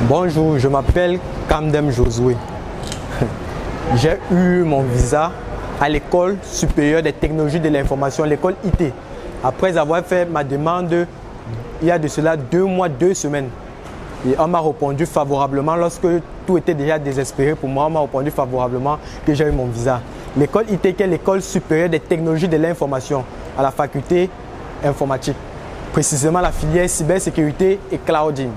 Bonjour, je m'appelle Kamdem Josué. J'ai eu mon visa à l'école supérieure des technologies de l'information, l'école IT. Après avoir fait ma demande il y a de cela 2 mois, 2 semaines. Et on m'a répondu favorablement lorsque tout était déjà désespéré pour moi. On m'a répondu favorablement que j'ai eu mon visa. L'école IT, qui est l'école supérieure des technologies de l'information à la faculté informatique. Précisément la filière cybersécurité et clouding.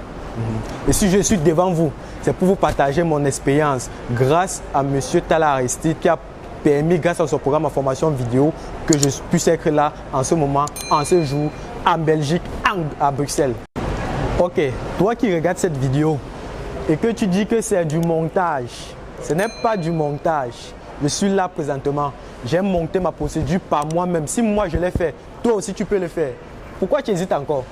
Et si je suis devant vous, c'est pour vous partager mon expérience grâce à M. Talla Aristide qui a permis, grâce à son programme en formation vidéo, que je puisse être là en ce moment, en ce jour, en Belgique, à Bruxelles. Ok, toi qui regardes cette vidéo et que tu dis que c'est du montage, ce n'est pas du montage. Je suis là présentement. J'ai monté ma procédure par moi-même. Si moi je l'ai fait, toi aussi tu peux le faire. Pourquoi tu hésites encore?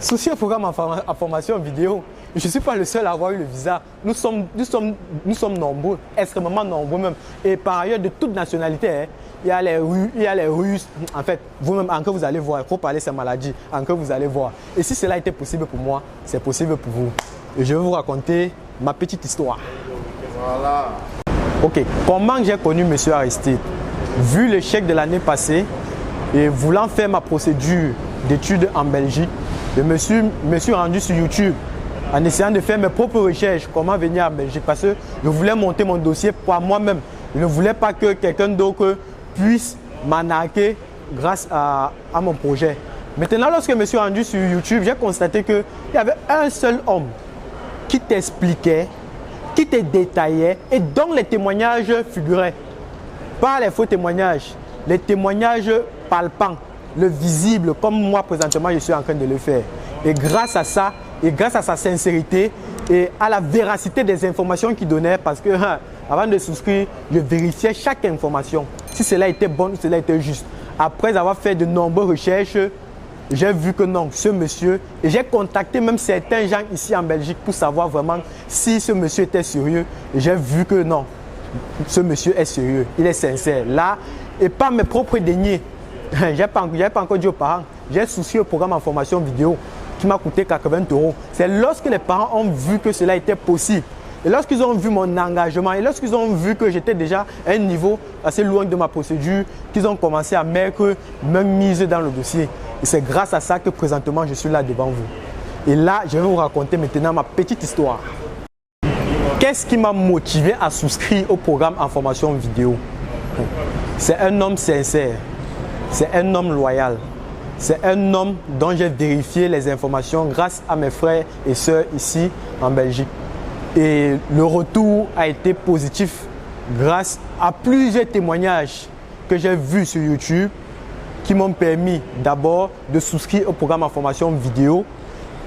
Souci au programme en formation vidéo, je ne suis pas le seul à avoir eu le visa. Nous sommes nombreux, extrêmement nombreux même. Et par ailleurs, de toute nationalité, hein, il y a les Russes. En fait, vous-même, en que vous allez voir, il faut parler de ces maladies, en que vous allez voir. Et si cela était possible pour moi, c'est possible pour vous. Et je vais vous raconter ma petite histoire. Voilà. Ok, comment j'ai connu M. Aristide? Vu l'échec de l'année passée et voulant faire ma procédure d'études en Belgique, je me suis rendu sur YouTube en essayant de faire mes propres recherches, comment venir en Belgique, parce que je voulais monter mon dossier par moi-même. Je ne voulais pas que quelqu'un d'autre puisse m'arnaquer grâce à mon projet. Maintenant, lorsque je me suis rendu sur YouTube, j'ai constaté qu'il y avait un seul homme qui t'expliquait, qui te détaillait et dont les témoignages figuraient. Pas les faux témoignages, les témoignages palpants, le visible, comme moi présentement je suis en train de le faire. Et grâce à ça, et grâce à sa sincérité et à la véracité des informations qu'il donnait, parce que avant de souscrire, je vérifiais chaque information, si cela était bon ou cela était juste. Après avoir fait de nombreuses recherches, j'ai vu que non, ce monsieur, et j'ai contacté même certains gens ici en Belgique pour savoir vraiment si ce monsieur était sérieux. Et j'ai vu que non, ce monsieur est sérieux, il est sincère. Là, et pas mes propres deniers. J'ai pas encore dit aux parents, j'ai souscrit au programme en formation vidéo qui m'a coûté 80 €. C'est lorsque les parents ont vu que cela était possible. Et lorsqu'ils ont vu mon engagement et lorsqu'ils ont vu que j'étais déjà à un niveau assez loin de ma procédure, qu'ils ont commencé à mettre même mise dans le dossier. Et c'est grâce à ça que présentement je suis là devant vous. Et là, je vais vous raconter maintenant ma petite histoire. Qu'est-ce qui m'a motivé à souscrire au programme en formation vidéo? C'est un homme sincère. C'est un homme loyal. C'est un homme dont j'ai vérifié les informations grâce à mes frères et sœurs ici en Belgique. Et le retour a été positif grâce à plusieurs témoignages que j'ai vus sur YouTube qui m'ont permis d'abord de souscrire au programme en formation vidéo.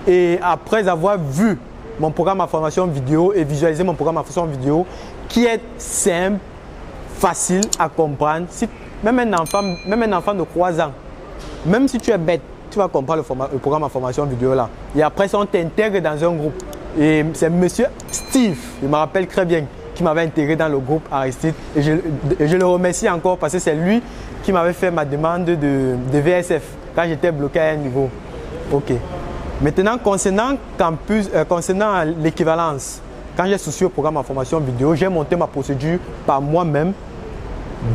Et après avoir vu mon programme en formation vidéo et visualiser mon programme en formation vidéo qui est simple, facile à comprendre. Même un enfant de 3 ans, même si tu es bête, tu vas comprendre le programme en formation vidéo là. Et après ça, on t'intègre dans un groupe. Et c'est monsieur Steve, je me rappelle très bien, qui m'avait intégré dans le groupe Aristide. Et je le remercie encore parce que c'est lui qui m'avait fait ma demande de VSF quand j'étais bloqué à un niveau. Ok. Maintenant, concernant l'équivalence, quand j'ai souscrit au programme en formation vidéo, j'ai monté ma procédure par moi-même.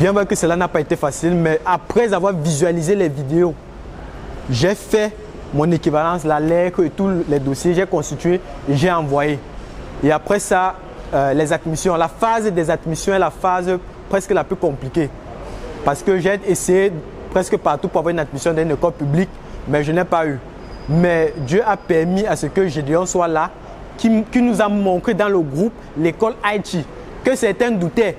Bien vrai que cela n'a pas été facile, mais après avoir visualisé les vidéos, j'ai fait mon équivalence, la lettre et tous les dossiers, j'ai constitué et j'ai envoyé. Et après ça, les admissions, la phase des admissions est la phase presque la plus compliquée. Parce que j'ai essayé presque partout pour avoir une admission dans une école publique, mais je n'ai pas eu. Mais Dieu a permis à ce que Gédéon soit là, qui nous a montré dans le groupe l'école IT, que certains doutaient.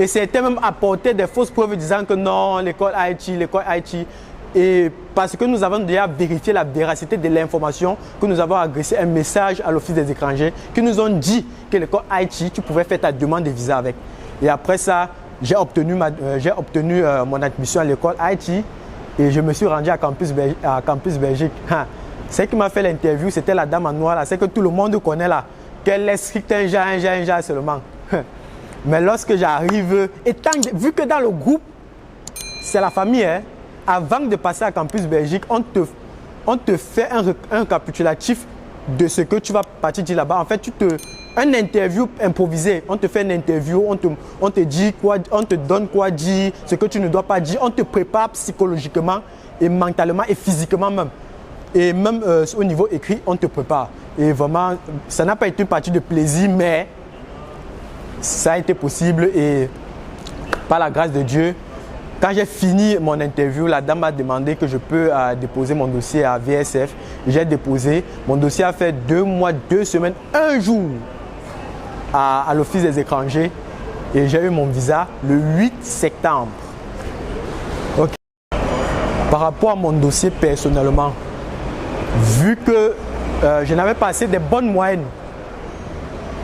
Et certains même apportaient des fausses preuves disant que non, l'école IT. Et parce que nous avons déjà vérifié la véracité de l'information, que nous avons adressé un message à l'Office des étrangers, qui nous ont dit que l'école IT, tu pouvais faire ta demande de visa avec. Et après ça, j'ai obtenu mon admission à l'école IT et je me suis rendu à Campus Belgique. Celle qui m'a fait l'interview, c'était la dame en noir, là, c'est que tout le monde connaît là, qu'elle est strict un genre seulement. Mais lorsque j'arrive, vu que dans le groupe, c'est la famille, hein, avant de passer à Campus Belgique, on te fait un récapitulatif de ce que tu vas partir dire là-bas. En fait, un interview improvisé, on te fait une interview, on te dit quoi, on te donne quoi dire, ce que tu ne dois pas dire, on te prépare psychologiquement et mentalement et physiquement même. Et même au niveau écrit, on te prépare. Et vraiment, ça n'a pas été une partie de plaisir, mais ça a été possible et par la grâce de Dieu, quand j'ai fini mon interview, la dame m'a demandé que je peux déposer mon dossier à VSF. J'ai déposé. Mon dossier a fait 2 mois, 2 semaines, 1 jour à l'Office des étrangers. Et j'ai eu mon visa le 8 septembre. Okay. Par rapport à mon dossier personnellement, vu que je n'avais pas assez de bonnes moyennes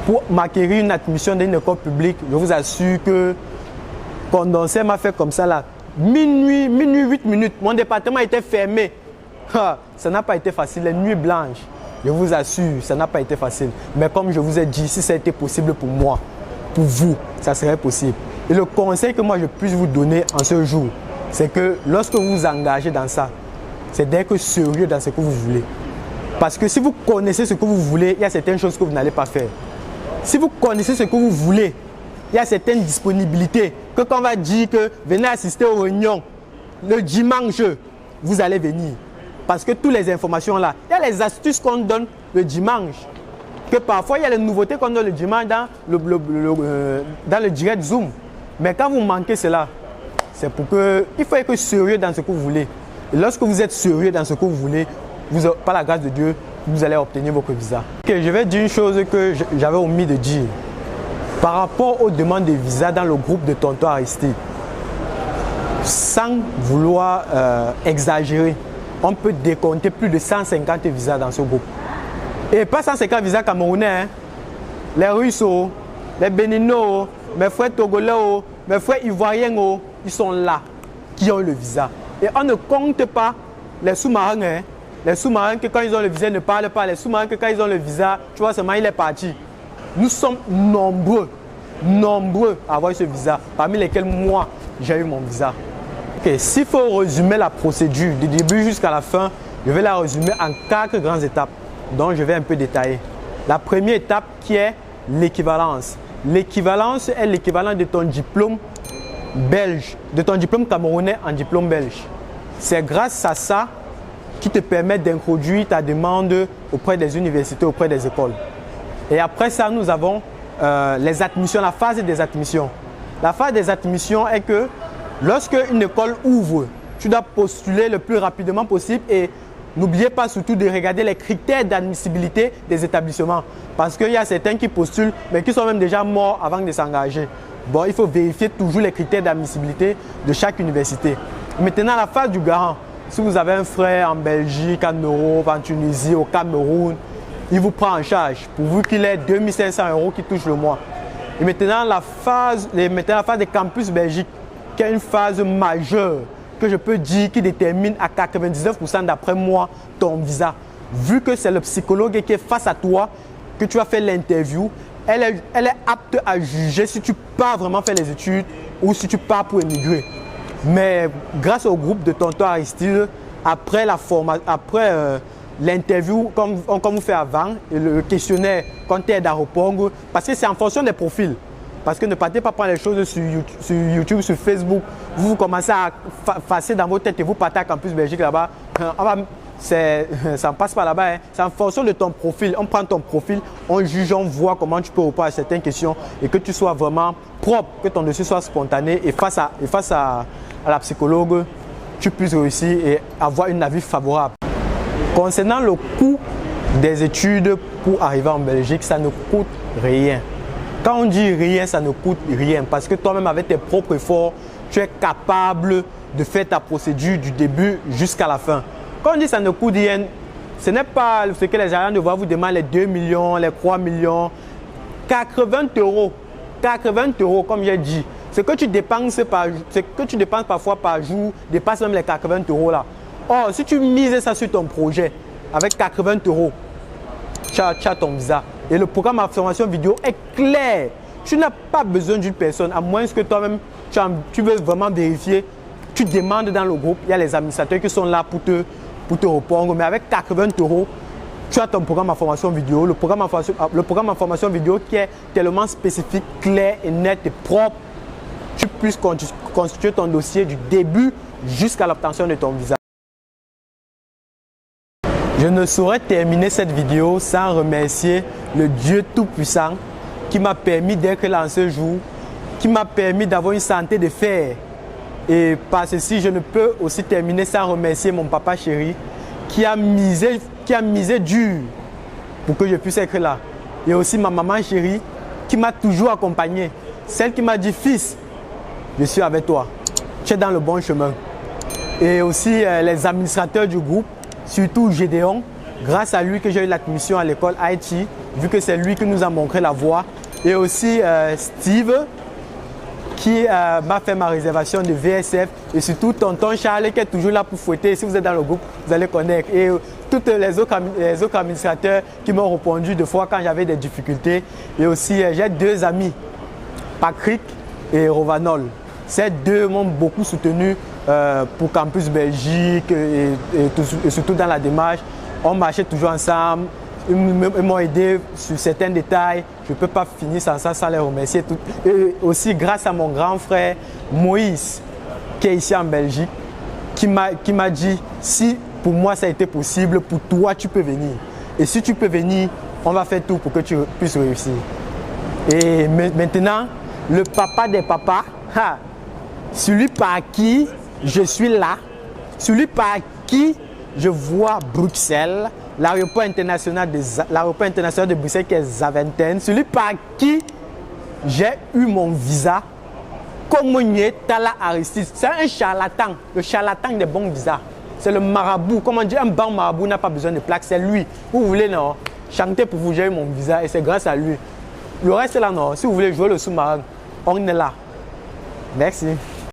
pour m'acquérir une admission dans une école publique, je vous assure que Condorcet m'a fait comme ça là. Minuit 8 minutes. Mon département était fermé. Ça n'a pas été facile. Les nuits blanches. Je vous assure, ça n'a pas été facile. Mais comme je vous ai dit, si ça a été possible pour moi, pour vous, ça serait possible. Et le conseil que moi je puisse vous donner en ce jour, c'est que lorsque vous vous engagez dans ça, c'est d'être sérieux dans ce que vous voulez. Parce que si vous connaissez ce que vous voulez, il y a certaines choses que vous n'allez pas faire. Si vous connaissez ce que vous voulez, il y a certaines disponibilités que quand on va dire que venez assister aux réunions le dimanche, vous allez venir. Parce que toutes les informations là, il y a les astuces qu'on donne le dimanche. Que parfois il y a les nouveautés qu'on donne le dimanche dans le direct Zoom. Mais quand vous manquez cela, c'est pour que il faut être sérieux dans ce que vous voulez. Et lorsque vous êtes sérieux dans ce que vous voulez, par la grâce de Dieu, vous allez obtenir votre visa. Okay, je vais dire une chose que j'avais omis de dire. Par rapport aux demandes de visa dans le groupe de Tonton Aristide, sans vouloir exagérer, on peut décompter plus de 150 visas dans ce groupe. Et pas 150 visas camerounais, hein. Les Russes, les Béninois, mes frères Togolais, mes frères Ivoiriens, ils sont là, qui ont le visa. Et on ne compte pas les sous-marins. Hein. Les sous-marins que quand ils ont le visa, ils ne parlent pas. Les sous-marins que quand ils ont le visa, tu vois seulement il est parti. Nous sommes nombreux à avoir ce visa, parmi lesquels moi, j'ai eu mon visa. Okay, s'il faut résumer la procédure du début jusqu'à la fin, je vais la résumer en 4 grandes étapes, dont je vais un peu détailler. La première étape qui est l'équivalence. L'équivalence est l'équivalent de ton diplôme belge, de ton diplôme camerounais en diplôme belge. C'est grâce à ça qui te permet d'introduire ta demande auprès des universités, auprès des écoles. Et après ça, nous avons les admissions, la phase des admissions. La phase des admissions est que lorsque une école ouvre, tu dois postuler le plus rapidement possible et n'oubliez pas surtout de regarder les critères d'admissibilité des établissements. Parce qu'il y a certains qui postulent, mais qui sont même déjà morts avant de s'engager. Bon, il faut vérifier toujours les critères d'admissibilité de chaque université. Maintenant, la phase du garant. Si vous avez un frère en Belgique, en Europe, en Tunisie, au Cameroun, il vous prend en charge pourvu qu'il ait 2500 € qui touche le mois. Et maintenant, la phase des campus Belgique, qui est une phase majeure, que je peux dire qui détermine à 99% d'après moi ton visa. Vu que c'est le psychologue qui est face à toi, que tu as fait l'interview, elle est apte à juger si tu pars vraiment faire les études ou si tu pars pour émigrer. Mais grâce au groupe de Tonton Aristide, après l'interview, comme vous fait avant, et le questionnaire quand tu es d'aéroport, parce que c'est en fonction des profils. Parce que ne partez pas prendre les choses sur YouTube, sur Facebook. Vous commencez à passer dans vos têtes et vous partez à Campus Belgique là-bas. Ça ne passe pas là-bas. Hein. C'est en fonction de ton profil. On prend ton profil, on juge, on voit comment tu peux répondre à certaines questions et que tu sois vraiment propre, que ton dossier soit spontané et face à la psychologue, tu puisses réussir et avoir un avis favorable. Concernant le coût des études pour arriver en Belgique, ça ne coûte rien. Quand on dit rien, ça ne coûte rien parce que toi-même, avec tes propres efforts, tu es capable de faire ta procédure du début jusqu'à la fin. Quand on dit ça ne coûte rien, ce n'est pas ce que les agents de voix vous demandent, les 2 millions, les 3 millions. 80 €. 80 € comme j'ai dit. Ce que tu dépenses parfois par jour dépasse même les 80 € là. Or, si tu mises ça sur ton projet, avec 80 €, tu as ton visa. Et le programme de formation vidéo est clair. Tu n'as pas besoin d'une personne, à moins que toi-même, tu veux vraiment vérifier. Tu demandes dans le groupe, il y a les administrateurs qui sont là pour te répondre. Mais avec 80 €, tu as ton programme en formation vidéo, le programme en formation vidéo qui est tellement spécifique, clair et net et propre, tu puisses constituer ton dossier du début jusqu'à l'obtention de ton visa. Je ne saurais terminer cette vidéo sans remercier le Dieu Tout-Puissant qui m'a permis d'être là en ce jour, qui m'a permis d'avoir une santé de fer. Et par ceci, je ne peux aussi terminer sans remercier mon papa chéri qui a misé dur pour que je puisse être là. Et aussi ma maman chérie qui m'a toujours accompagné. Celle qui m'a dit, fils, je suis avec toi. Tu es dans le bon chemin. Et aussi les administrateurs du groupe, surtout Gédéon, grâce à lui que j'ai eu l'admission à l'école Haïti, vu que c'est lui qui nous a montré la voie. Et aussi Steve, qui m'a fait ma réservation de VSF. Et surtout tonton Charles qui est toujours là pour fouetter. Si vous êtes dans le groupe, vous allez connaître. Et tous les autres administrateurs qui m'ont répondu de fois quand j'avais des difficultés. Et aussi, j'ai deux amis, Patrick et Rovanol. Ces deux m'ont beaucoup soutenu pour Campus Belgique et surtout dans la démarche. On marchait toujours ensemble. Ils m'ont aidé sur certains détails. Je ne peux pas finir sans ça, sans les remercier. Et aussi grâce à mon grand frère Moïse, qui est ici en Belgique, qui m'a dit, si pour moi ça a été possible, pour toi tu peux venir. Et si tu peux venir, on va faire tout pour que tu puisses réussir. Et maintenant, le papa des papas, celui par qui je suis là, celui par qui je vois Bruxelles, l'aéroport international de Bruxelles qui est Zaventem, celui par qui j'ai eu mon visa, Komonié Tala Aristide. C'est un charlatan, le charlatan des bons visas. C'est le marabout. Comme on dit, un bon marabout n'a pas besoin de plaque, c'est lui. Vous voulez non, chanter pour vous, j'ai eu mon visa et c'est grâce à lui. Le reste là non, si vous voulez jouer le sous-marin, on est là. Merci.